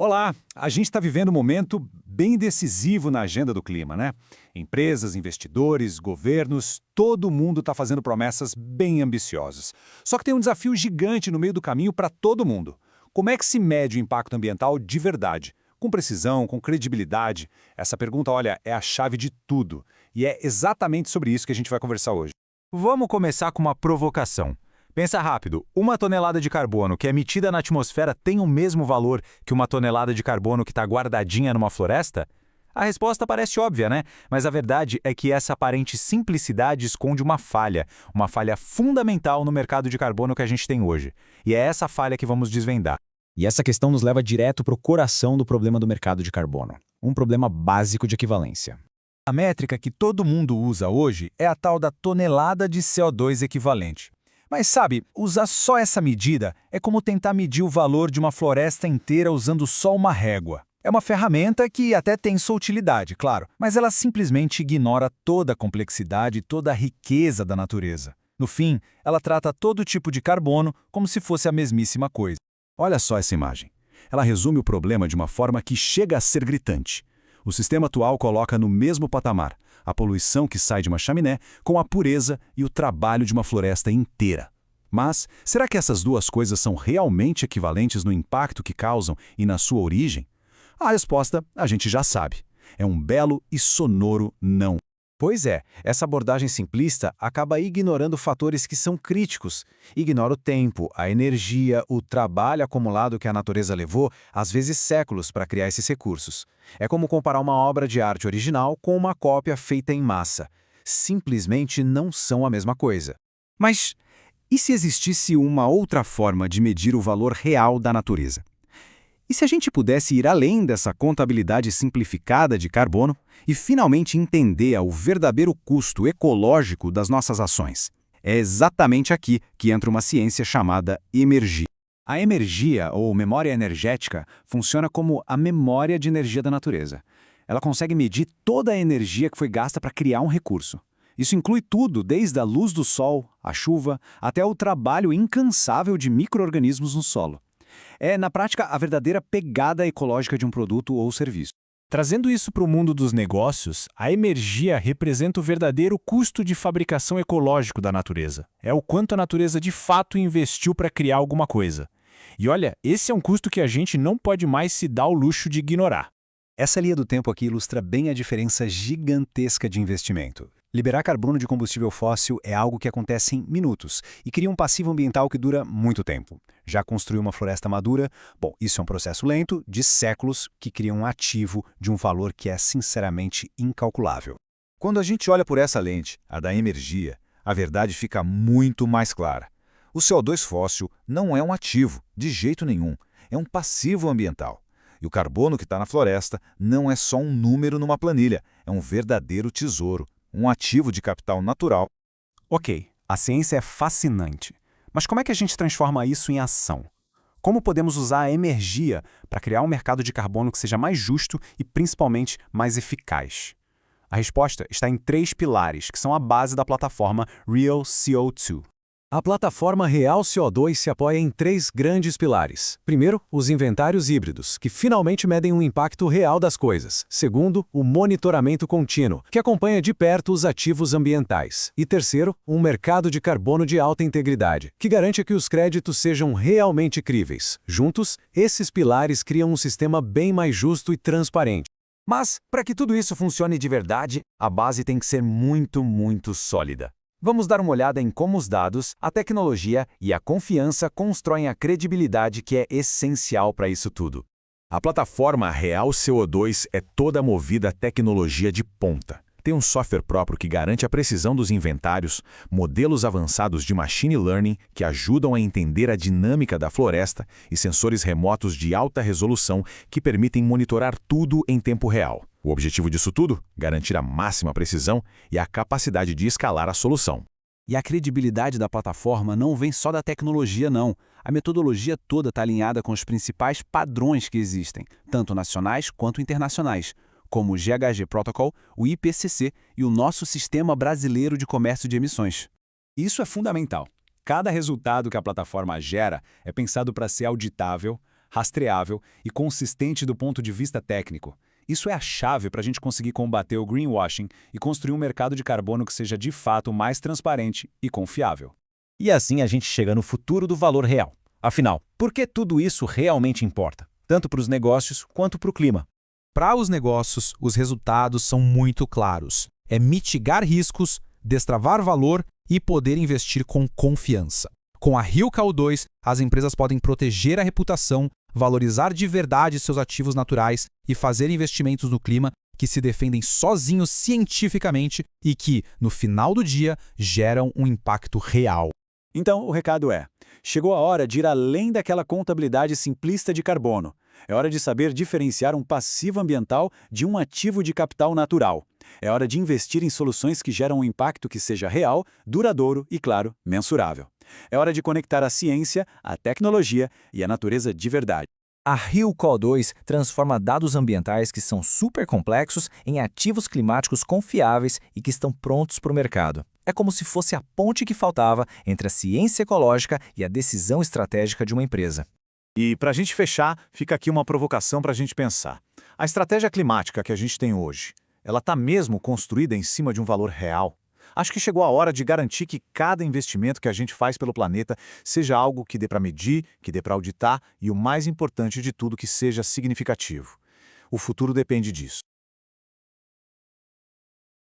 Olá, a gente está vivendo um momento bem decisivo na agenda do clima, né? Empresas, investidores, governos, todo mundo está fazendo promessas bem ambiciosas. Só que tem um desafio gigante no meio do caminho para todo mundo. Como é que se mede o impacto ambiental de verdade? Com precisão, com credibilidade? Essa pergunta, olha, é a chave de tudo. E é exatamente sobre isso que a gente vai conversar hoje. Vamos começar com uma provocação. Pensa rápido, uma tonelada de carbono que é emitida na atmosfera tem o mesmo valor que uma tonelada de carbono que está guardadinha numa floresta? A resposta parece óbvia, né? Mas a verdade é que essa aparente simplicidade esconde uma falha fundamental no mercado de carbono que a gente tem hoje. E é essa falha que vamos desvendar. E essa questão nos leva direto para o coração do problema do mercado de carbono. Um problema básico de equivalência. A métrica que todo mundo usa hoje é a tal da tonelada de CO2 equivalente. Mas sabe, usar só essa medida é como tentar medir o valor de uma floresta inteira usando só uma régua. É uma ferramenta que até tem sua utilidade, claro, mas ela simplesmente ignora toda a complexidade e toda a riqueza da natureza. No fim, ela trata todo tipo de carbono como se fosse a mesmíssima coisa. Olha só essa imagem. Ela resume o problema de uma forma que chega a ser gritante. O sistema atual coloca no mesmo patamar a poluição que sai de uma chaminé com a pureza e o trabalho de uma floresta inteira. Mas, será que essas duas coisas são realmente equivalentes no impacto que causam e na sua origem? A resposta a gente já sabe. É um belo e sonoro não. Pois é, essa abordagem simplista acaba ignorando fatores que são críticos. Ignora o tempo, a energia, o trabalho acumulado que a natureza levou, às vezes séculos, para criar esses recursos. É como comparar uma obra de arte original com uma cópia feita em massa. Simplesmente não são a mesma coisa. Mas e se existisse uma outra forma de medir o valor real da natureza? E se a gente pudesse ir além dessa contabilidade simplificada de carbono e finalmente entender o verdadeiro custo ecológico das nossas ações? É exatamente aqui que entra uma ciência chamada emergia. A emergia, ou memória energética, funciona como a memória de energia da natureza. Ela consegue medir toda a energia que foi gasta para criar um recurso. Isso inclui tudo, desde a luz do sol, a chuva, até o trabalho incansável de micro-organismos no solo. É, na prática, a verdadeira pegada ecológica de um produto ou serviço. Trazendo isso para o mundo dos negócios, a emergia representa o verdadeiro custo de fabricação ecológico da natureza. É o quanto a natureza de fato investiu para criar alguma coisa. E olha, esse é um custo que a gente não pode mais se dar o luxo de ignorar. Essa linha do tempo aqui ilustra bem a diferença gigantesca de investimento. Liberar carbono de combustível fóssil é algo que acontece em minutos e cria um passivo ambiental que dura muito tempo. Já construir uma floresta madura, bom, isso é um processo lento, de séculos, que cria um ativo de um valor que é sinceramente incalculável. Quando a gente olha por essa lente, a da energia, a verdade fica muito mais clara. O CO2 fóssil não é um ativo, de jeito nenhum, é um passivo ambiental. E o carbono que está na floresta não é só um número numa planilha, é um verdadeiro tesouro. Um ativo de capital natural. Ok, a ciência é fascinante. Mas como é que a gente transforma isso em ação? Como podemos usar a emergia para criar um mercado de carbono que seja mais justo e, principalmente, mais eficaz? A resposta está em 3 pilares, que são a base da plataforma Real CO2. A plataforma Real CO2 se apoia em 3 grandes pilares. Primeiro, os inventários híbridos, que finalmente medem um impacto real das coisas. Segundo, o monitoramento contínuo, que acompanha de perto os ativos ambientais. E terceiro, um mercado de carbono de alta integridade, que garante que os créditos sejam realmente críveis. Juntos, esses pilares criam um sistema bem mais justo e transparente. Mas, para que tudo isso funcione de verdade, a base tem que ser muito sólida. Vamos dar uma olhada em como os dados, a tecnologia e a confiança constroem a credibilidade que é essencial para isso tudo. A plataforma Real CO2 é toda movida a tecnologia de ponta. Tem um software próprio que garante a precisão dos inventários, modelos avançados de machine learning que ajudam a entender a dinâmica da floresta e sensores remotos de alta resolução que permitem monitorar tudo em tempo real. O objetivo disso tudo? Garantir a máxima precisão e a capacidade de escalar a solução. E a credibilidade da plataforma não vem só da tecnologia, não. A metodologia toda está alinhada com os principais padrões que existem, tanto nacionais quanto internacionais, como o GHG Protocol, o IPCC e o nosso Sistema Brasileiro de Comércio de Emissões. Isso é fundamental. Cada resultado que a plataforma gera é pensado para ser auditável, rastreável e consistente do ponto de vista técnico. Isso é a chave para a gente conseguir combater o greenwashing e construir um mercado de carbono que seja de fato mais transparente e confiável. E assim a gente chega no futuro do valor real. Afinal, por que tudo isso realmente importa? Tanto para os negócios quanto para o clima. Para os negócios, os resultados são muito claros. É mitigar riscos, destravar valor e poder investir com confiança. Com a Rio CO2, as empresas podem proteger a reputação, valorizar de verdade seus ativos naturais e fazer investimentos no clima que se defendem sozinhos cientificamente e que, no final do dia, geram um impacto real. Então, o recado é: chegou a hora de ir além daquela contabilidade simplista de carbono. É hora de saber diferenciar um passivo ambiental de um ativo de capital natural. É hora de investir em soluções que geram um impacto que seja real, duradouro e, claro, mensurável. É hora de conectar a ciência, a tecnologia e a natureza de verdade. A Rio CO2 transforma dados ambientais que são super complexos em ativos climáticos confiáveis e que estão prontos para o mercado. É como se fosse a ponte que faltava entre a ciência ecológica e a decisão estratégica de uma empresa. E, para a gente fechar, fica aqui uma provocação para a gente pensar. A estratégia climática que a gente tem hoje, ela está mesmo construída em cima de um valor real? Acho que chegou a hora de garantir que cada investimento que a gente faz pelo planeta seja algo que dê para medir, que dê para auditar e, o mais importante de tudo, que seja significativo. O futuro depende disso.